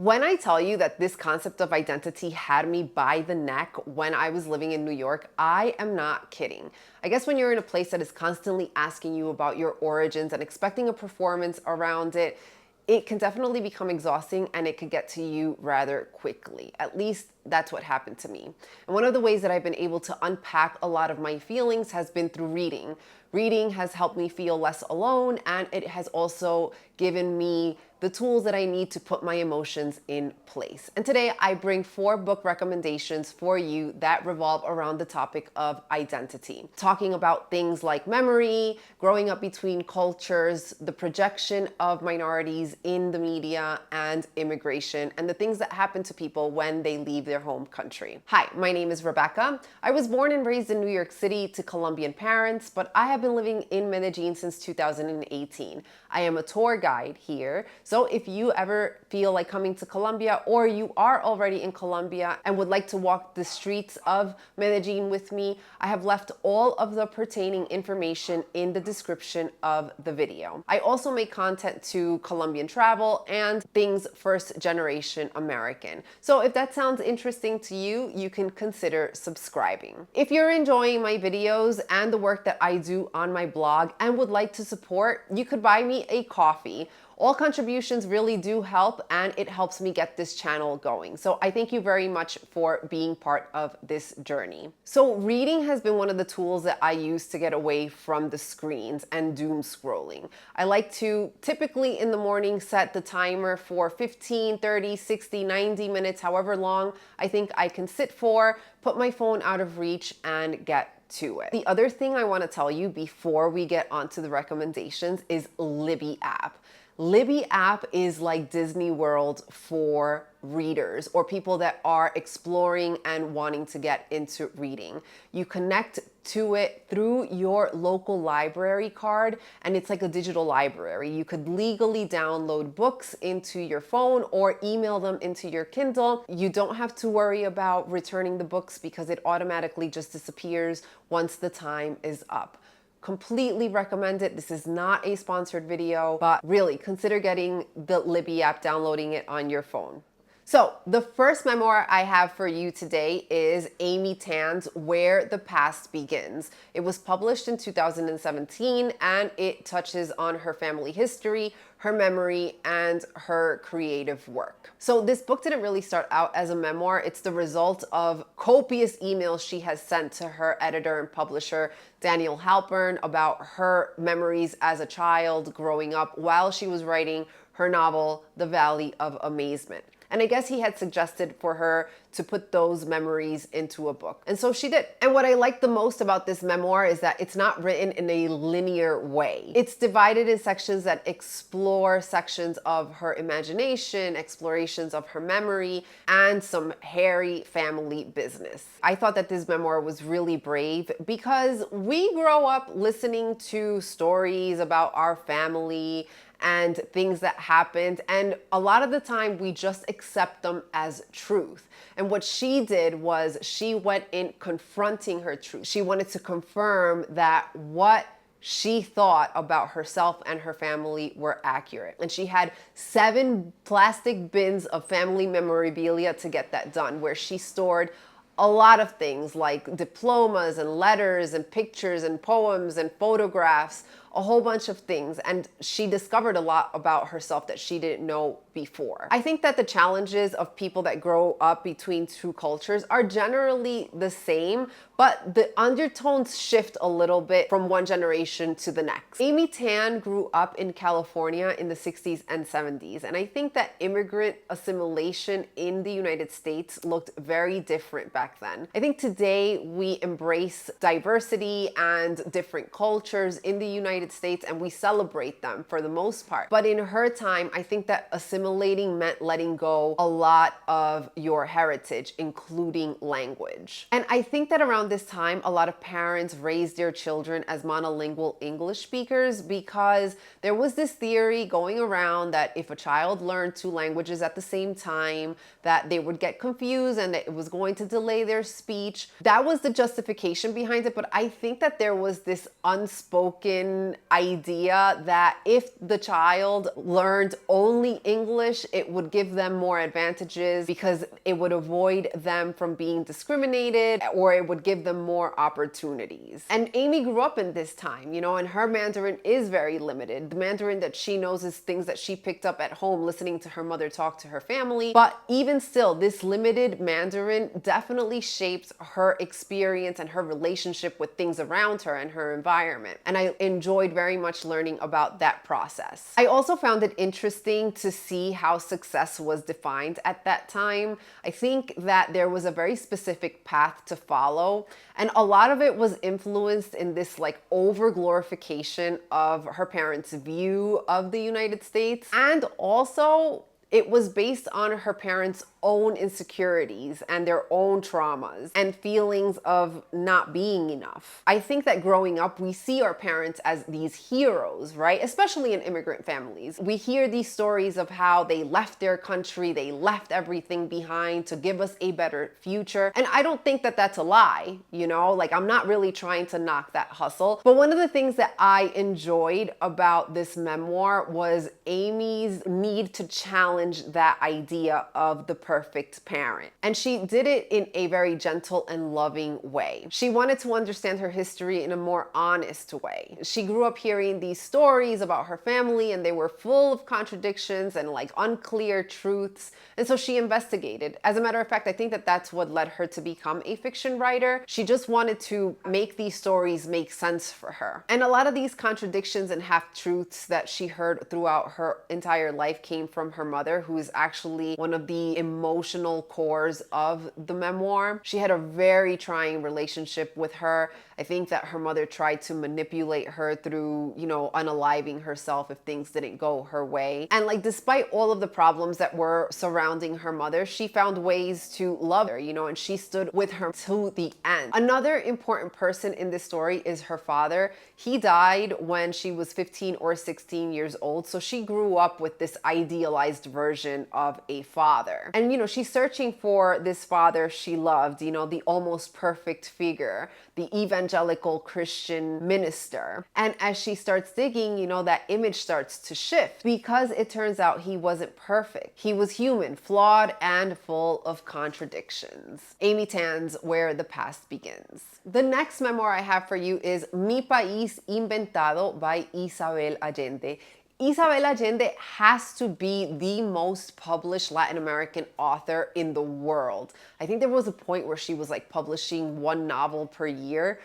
When I tell you that this concept of identity had me by the neck when I was living in New York, I am not kidding. I guess when you're in a place that is constantly asking you about your origins and expecting a performance around it, it can definitely become exhausting and it could get to you rather quickly. At least that's what happened to me. And one of the ways that I've been able to unpack a lot of my feelings has been through reading. Reading has helped me feel less alone, and it has also given me the tools that I need to put my emotions in place. And today I bring 4 book recommendations for you that revolve around the topic of identity, talking about things like memory, growing up between cultures, the projection of minorities in the media, and immigration, and the things that happen to people when they leave their home country. Hi, my name is Rebecca. I was born and raised in New York City to Colombian parents, but I have been living in Medellín since 2018. I am a tour guide here, so if you ever feel like coming to Colombia, or you are already in Colombia and would like to walk the streets of Medellín with me, I have left all of the pertaining information in the description of the video. I also make content to Colombian travel and things first generation American. So if that sounds interesting to you, you can consider subscribing. If you're enjoying my videos and the work that I do on my blog and would like to support, you could buy me a coffee. All contributions really do help, and it helps me get this channel going. So I thank you very much for being part of this journey. So reading has been one of the tools that I use to get away from the screens and doom scrolling. I like to typically in the morning set the timer for 15, 30, 60, 90 minutes, however long I think I can sit for, put my phone out of reach, and get to it. The other thing I want to tell you before we get onto the recommendations is Libby app. Libby app is like Disney World for readers or people that are exploring and wanting to get into reading. You connect to it through your local library card, and it's like a digital library. You could legally download books into your phone or email them into your Kindle. You don't have to worry about returning the books because it automatically just disappears once the time is up. Completely recommend it. This is not a sponsored video, but really consider getting the Libby app, downloading it on your phone. So the first memoir I have for you today is Amy Tan's Where the Past Begins. It was published in 2017, and it touches on her family history, her memory, and her creative work. So this book didn't really start out as a memoir. It's the result of copious emails she has sent to her editor and publisher, Daniel Halpern, about her memories as a child growing up while she was writing her novel, The Valley of Amazement. And I guess he had suggested for her to put those memories into a book. And so she did. And what I like the most about this memoir is that it's not written in a linear way. It's divided in sections that explore sections of her imagination, explorations of her memory, and some hairy family business. I thought that this memoir was really brave because we grow up listening to stories about our family and things that happened, and a lot of the time we just accept them as truth. And what she did was she went in confronting her truth. She wanted to confirm that what she thought about herself and her family were accurate. And she had 7 plastic bins of family memorabilia to get that done, where she stored a lot of things like diplomas and letters and pictures and poems and photographs, a whole bunch of things. And she discovered a lot about herself that she didn't know before. I think that the challenges of people that grow up between 2 cultures are generally the same, but the undertones shift a little bit from one generation to the next. Amy Tan grew up in California in the 60s and 70s, and I think that immigrant assimilation in the United States looked very different back then. I think today we embrace diversity and different cultures in the United States, and we celebrate them for the most part. But in her time, I think that assimilating meant letting go a lot of your heritage, including language. And I think that around this time, a lot of parents raised their children as monolingual English speakers because there was this theory going around that if a child learned 2 languages at the same time, that they would get confused and that it was going to delay their speech. That was the justification behind it, but I think that there was this unspoken an idea that if the child learned only English, it would give them more advantages because it would avoid them from being discriminated, or it would give them more opportunities. And Amy grew up in this time, and her Mandarin is very limited. The Mandarin that she knows is things that she picked up at home listening to her mother talk to her family. But even still, this limited Mandarin definitely shaped her experience and her relationship with things around her and her environment. And I enjoyed very much learning about that process. I also found it interesting to see how success was defined at that time. I think that there was a very specific path to follow, and a lot of it was influenced in this over glorification of her parents' view of the United States, and also it was based on her parents' own insecurities and their own traumas and feelings of not being enough. I think that growing up, we see our parents as these heroes, right? Especially in immigrant families. We hear these stories of how they left their country, they left everything behind to give us a better future. And I don't think that that's a lie, I'm not really trying to knock that hustle. But one of the things that I enjoyed about this memoir was Amy's need to challenge that idea of the perfect parent. And she did it in a very gentle and loving way. She wanted to understand her history in a more honest way. She grew up hearing these stories about her family, and they were full of contradictions and unclear truths. And so she investigated. As a matter of fact, I think that that's what led her to become a fiction writer. She just wanted to make these stories make sense for her. And a lot of these contradictions and half-truths that she heard throughout her entire life came from her mother, who is actually one of the emotional cores of the memoir. She had a very trying relationship with her. I think that her mother tried to manipulate her through, unaliving herself if things didn't go her way. And despite all of the problems that were surrounding her mother, she found ways to love her, and she stood with her to the end. Another important person in this story is her father. He died when she was 15 or 16 years old. So she grew up with this idealized version of a father. And, she's searching for this father she loved, the almost perfect figure, the evangelical Christian minister. And as she starts digging, that image starts to shift because it turns out he wasn't perfect. He was human, flawed, and full of contradictions. Amy Tan's Where the Past Begins. The next memoir I have for you is Mi País, Inventado by Isabel Allende. Isabel Allende has to be the most published Latin American author in the world. I think there was a point where she was publishing one novel per year.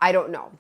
I don't know.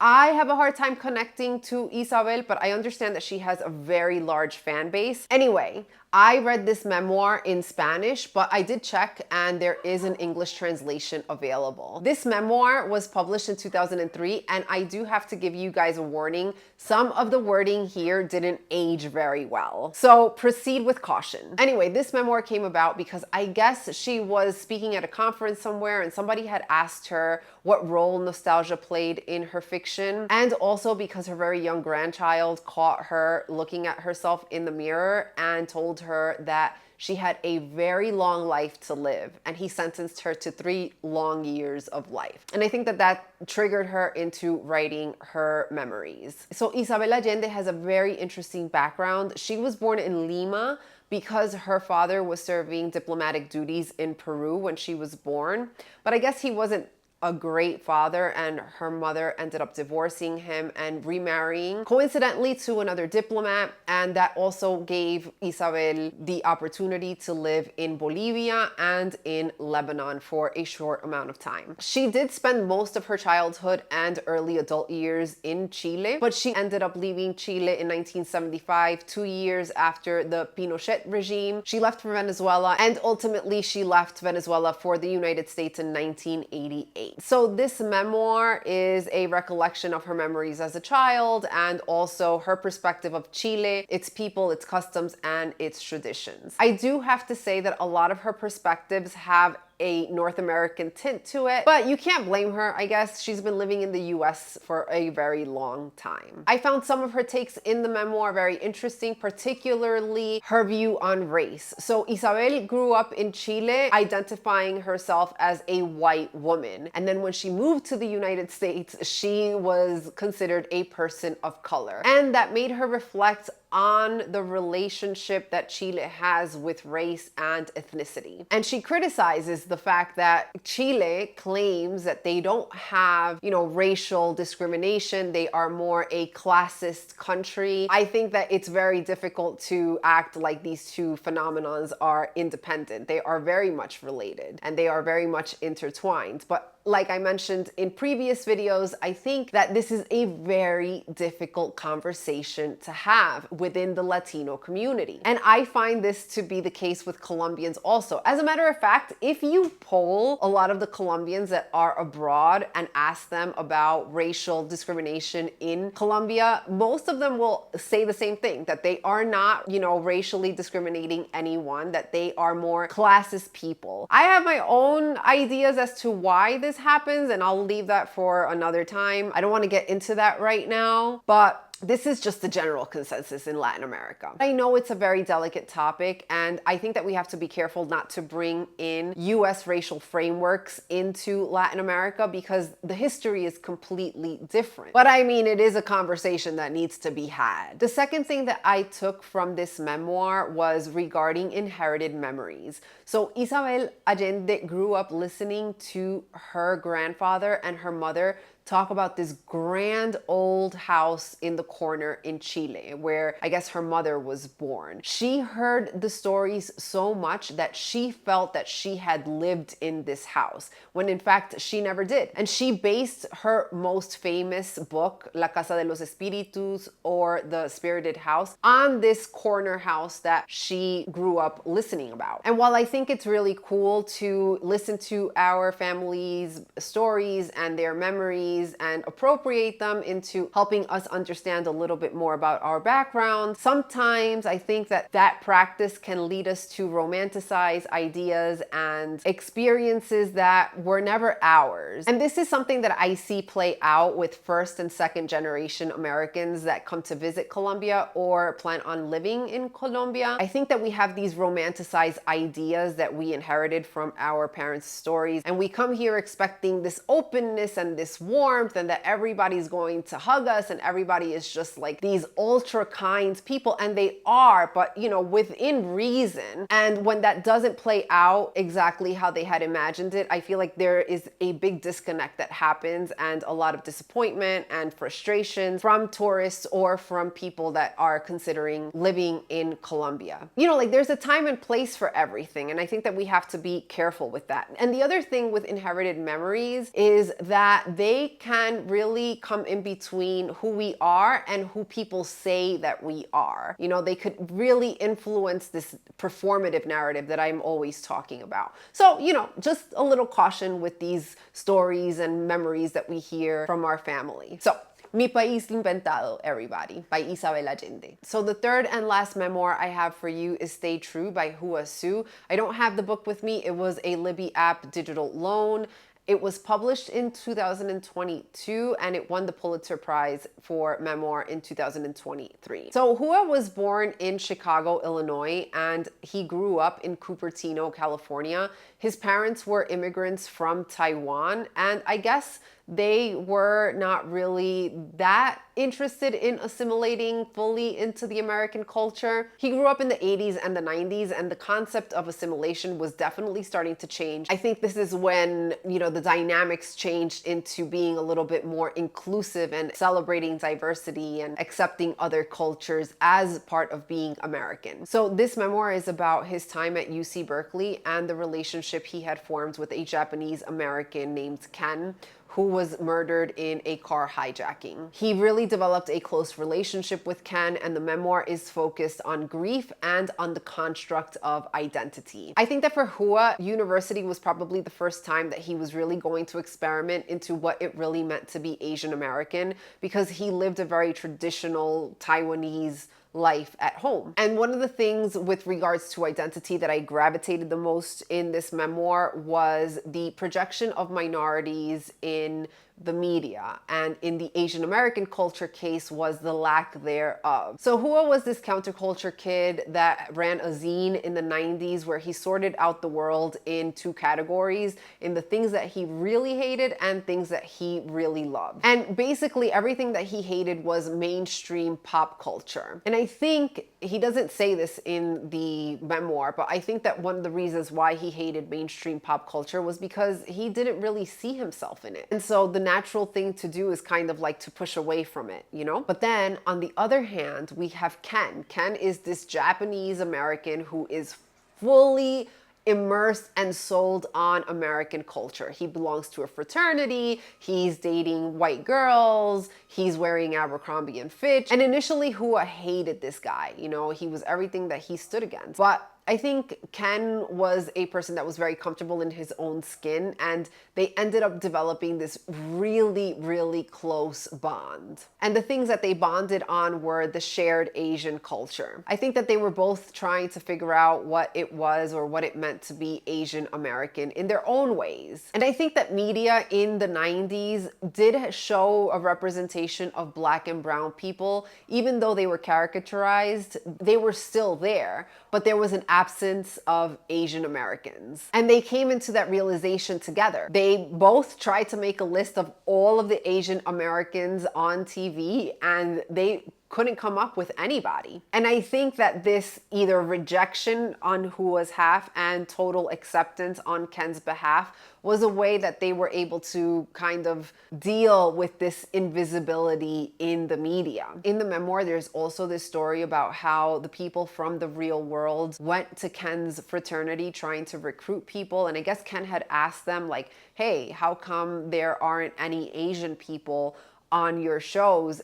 I have a hard time connecting to Isabel, but I understand that she has a very large fan base. Anyway, I read this memoir in Spanish, but I did check and there is an English translation available. This memoir was published in 2003, and I do have to give you guys a warning. Some of the wording here didn't age very well, so proceed with caution. Anyway, this memoir came about because I guess she was speaking at a conference somewhere and somebody had asked her what role nostalgia played in her fiction, and also because her very young grandchild caught her looking at herself in the mirror and told her that she had a very long life to live, and he sentenced her to 3 long years of life. And I think that that triggered her into writing her memories. So Isabel Allende has a very interesting background. She was born in Lima because her father was serving diplomatic duties in Peru when she was born. But I guess he wasn't a great father, and her mother ended up divorcing him and remarrying, coincidentally, to another diplomat. And that also gave Isabel the opportunity to live in Bolivia and in Lebanon for a short amount of time. She did spend most of her childhood and early adult years in Chile, but she ended up leaving Chile in 1975, 2 years after the Pinochet regime. She left for Venezuela, and ultimately she left Venezuela for the United States in 1988. So this memoir is a recollection of her memories as a child, and also her perspective of Chile, its people, its customs, and its traditions. I do have to say that a lot of her perspectives have a North American tint to it, but you can't blame her, I guess. She's been living in the US for a very long time. I found some of her takes in the memoir very interesting, particularly her view on race. So Isabel grew up in Chile, identifying herself as a white woman. And then when she moved to the United States, she was considered a person of color. And that made her reflect on the relationship that Chile has with race and ethnicity. And she criticizes the fact that Chile claims that they don't have, racial discrimination. They are more a classist country. I think that it's very difficult to act like these two phenomenons are independent. They are very much related and they are very much intertwined. But like I mentioned in previous videos, I think that this is a very difficult conversation to have within the Latino community. And I find this to be the case with Colombians also. As a matter of fact, if you poll a lot of the Colombians that are abroad and ask them about racial discrimination in Colombia, most of them will say the same thing, that they are not, racially discriminating anyone, that they are more classist people. I have my own ideas as to why this happens, and I'll leave that for another time. I don't want to get into that right now, but this is just the general consensus in Latin America. I know it's a very delicate topic, and I think that we have to be careful not to bring in US racial frameworks into Latin America because the history is completely different. But I mean, it is a conversation that needs to be had. The second thing that I took from this memoir was regarding inherited memories. So Isabel Allende grew up listening to her grandfather and her mother talk about this grand old house in the corner in Chile, where I guess her mother was born. She heard the stories so much that she felt that she had lived in this house, when in fact she never did. And she based her most famous book, La Casa de los Espíritus, or The Spirited House, on this corner house that she grew up listening about. And while I think it's really cool to listen to our family's stories and their memories and appropriate them into helping us understand a little bit more about our background, sometimes I think that that practice can lead us to romanticize ideas and experiences that were never ours. And this is something that I see play out with first and second generation Americans that come to visit Colombia or plan on living in Colombia. I think that we have these romanticized ideas that we inherited from our parents' stories, and we come here expecting this openness and this warmth, and that everybody's going to hug us and everybody is just like these ultra kind people, and they are, but within reason. And when that doesn't play out exactly how they had imagined it, I feel like there is a big disconnect that happens and a lot of disappointment and frustration from tourists or from people that are considering living in Colombia. There's a time and place for everything, and I think that we have to be careful with that. And the other thing with inherited memories is that they can really come in between who we are and who people say that we are. They could really influence this performative narrative that I'm always talking about. So, just a little caution with these stories and memories that we hear from our family. So, Mi País Inventado, everybody, by Isabel Allende. So the third and last memoir I have for you is Stay True by Hua Hsu. I don't have the book with me. It was a Libby app digital loan. It was published in 2022 and it won the Pulitzer Prize for memoir in 2023. So Hua was born in Chicago, Illinois, and he grew up in Cupertino, California. His parents were immigrants from Taiwan, and I guess they were not really that interested in assimilating fully into the American culture. He grew up in the 80s and the 90s, and the concept of assimilation was definitely starting to change. I think this is when, the dynamics changed into being a little bit more inclusive and celebrating diversity and accepting other cultures as part of being American. So this memoir is about his time at UC Berkeley and the relationship he had formed with a Japanese American named Ken, who was murdered in a car hijacking. He really developed a close relationship with Ken, and the memoir is focused on grief and on the construct of identity. I think that for Hua, university was probably the first time that he was really going to experiment into what it really meant to be Asian American, because he lived a very traditional Taiwanese life at home. And one of the things with regards to identity that I gravitated the most in this memoir was the projection of minorities in the media, and in the Asian American culture case was the lack thereof. So Hua was this counterculture kid that ran a zine in the 90s where he sorted out the world in two categories, in the things that he really hated and things that he really loved. And basically everything that he hated was mainstream pop culture. And I think he doesn't say this in the memoir, but I think that one of the reasons why he hated mainstream pop culture was because he didn't really see himself in it. And so the natural thing to do is kind of like to push away from it, you know? But then on the other hand, we have Ken. Ken is this Japanese American who is fully immersed and sold on American culture. He belongs to a fraternity, he's dating white girls, he's wearing Abercrombie and Fitch. And initially Hua hated this guy, you know, he was everything that he stood against. But I think Ken was a person that was very comfortable in his own skin, and they ended up developing this really, really close bond. And the things that they bonded on were the shared Asian culture. I think that they were both trying to figure out what it was or what it meant to be Asian American in their own ways. And I think that media in the 90s did show a representation of Black and brown people. Even though they were caricaturized, they were still there, but there was an absence of Asian Americans. And they came into that realization together. They both tried to make a list of all of the Asian Americans on TV, and they couldn't come up with anybody. And I think that this either rejection on Hua's half and total acceptance on Ken's behalf was a way that they were able to kind of deal with this invisibility in the media. In the memoir, there's also this story about how the people from the real world went to Ken's fraternity trying to recruit people. And I guess Ken had asked them like, hey, how come there aren't any Asian people on your shows?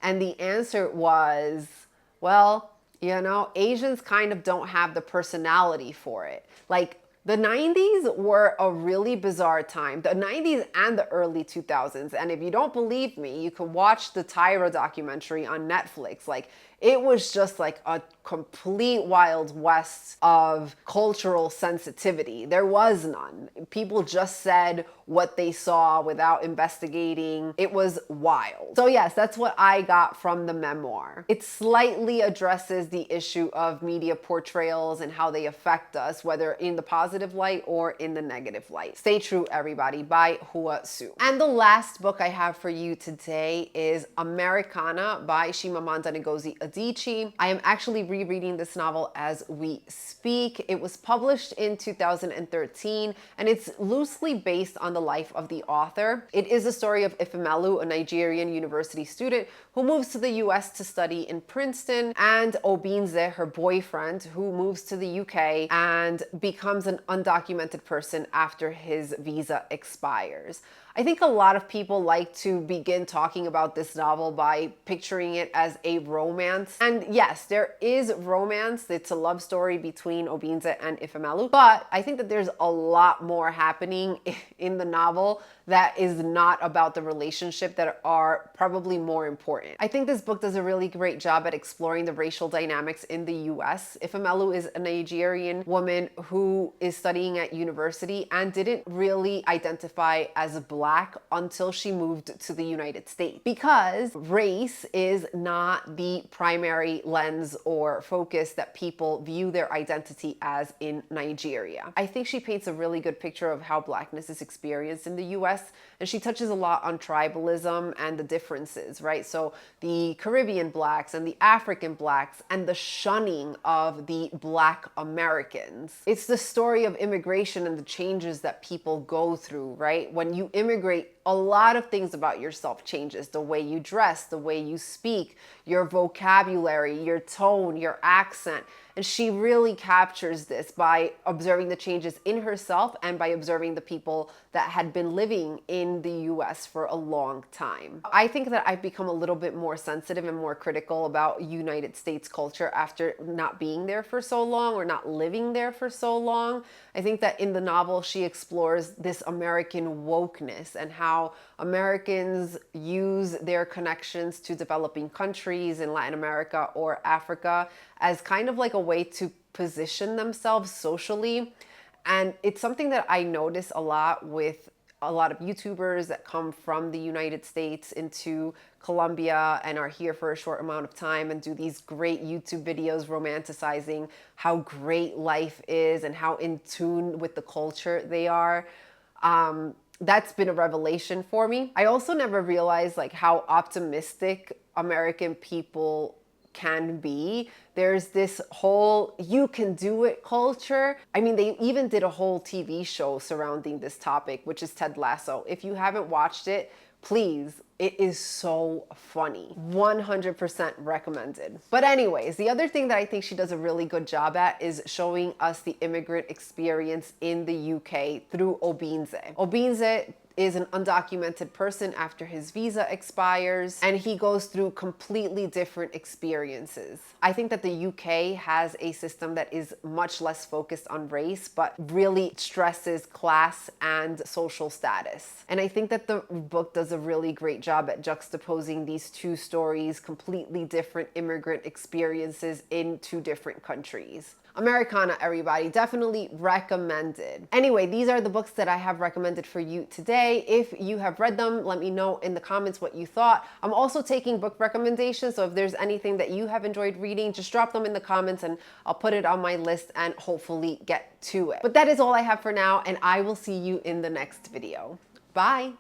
And the answer was, well, you know, Asians kind of don't have the personality for it. Like, the 90s were a really bizarre time, the 90s and the early 2000s. And if you don't believe me, you can watch the Tyra documentary on Netflix. Like, it was just like a complete wild west of cultural sensitivity. There was none. People just said what they saw without investigating. It was wild. So yes, that's what I got from the memoir. It slightly addresses the issue of media portrayals and how they affect us, whether in the positive light or in the negative light. Stay true, everybody, by Hua Hsu. And the last book I have for you today is Americanah by Chimamanda Ngozi Adichie. I am actually rereading this novel as we speak. It was published in 2013, and it's loosely based on the life of the author. It is a story of Ifemelu, a Nigerian university student who moves to the US to study in Princeton, and Obinze, her boyfriend, who moves to the UK and becomes an undocumented person after his visa expires. I think a lot of people like to begin talking about this novel by picturing it as a romance. And yes, there is romance. It's a love story between Obinze and Ifemelu. But I think that there's a lot more happening in the novel that is not about the relationship that are probably more important. I think this book does a really great job at exploring the racial dynamics in the US. Ifemelu is a Nigerian woman who is studying at university and didn't really identify as Black until she moved to the United States, because race is not the primary lens or focus that people view their identity as in Nigeria. I think she paints a really good picture of how Blackness is experienced in the US, and she touches a lot on tribalism and the differences, right? So the Caribbean Blacks and the African Blacks and the shunning of the Black Americans. It's the story of immigration and the changes that people go through, right? When you immigrate, a lot of things about yourself changes. The way you dress, the way you speak, your vocabulary, your tone, your accent. And she really captures this by observing the changes in herself and by observing the people that had been living in the US for a long time. I think that I've become a little bit more sensitive and more critical about United States culture after not being there for so long or not living there for so long. I think that in the novel, she explores this American wokeness and how how Americans use their connections to developing countries in Latin America or Africa as kind of like a way to position themselves socially. And it's something that I notice a lot with a lot of YouTubers that come from the United States into Colombia and are here for a short amount of time and do these great YouTube videos romanticizing how great life is and how in tune with the culture they are. That's been a revelation for me. I also never realized like how optimistic American people can be. There's this whole you can do it culture. I mean, they even did a whole TV show surrounding this topic, which is Ted Lasso. If you haven't watched it, please, it is so funny. 100% recommended. But anyways, the other thing that I think she does a really good job at is showing us the immigrant experience in the UK through Obinze. Obinze is an undocumented person after his visa expires, and he goes through completely different experiences. I think that the UK has a system that is much less focused on race, but really stresses class and social status. And I think that the book does a really great job at juxtaposing these two stories, completely different immigrant experiences in two different countries. Americanah, everybody, definitely recommended. Anyway, these are the books that I have recommended for you today. If you have read them, let me know in the comments what you thought. I'm also taking book recommendations, so if there's anything that you have enjoyed reading, just drop them in the comments and I'll put it on my list and hopefully get to it. But that is all I have for now, and I will see you in the next video. Bye.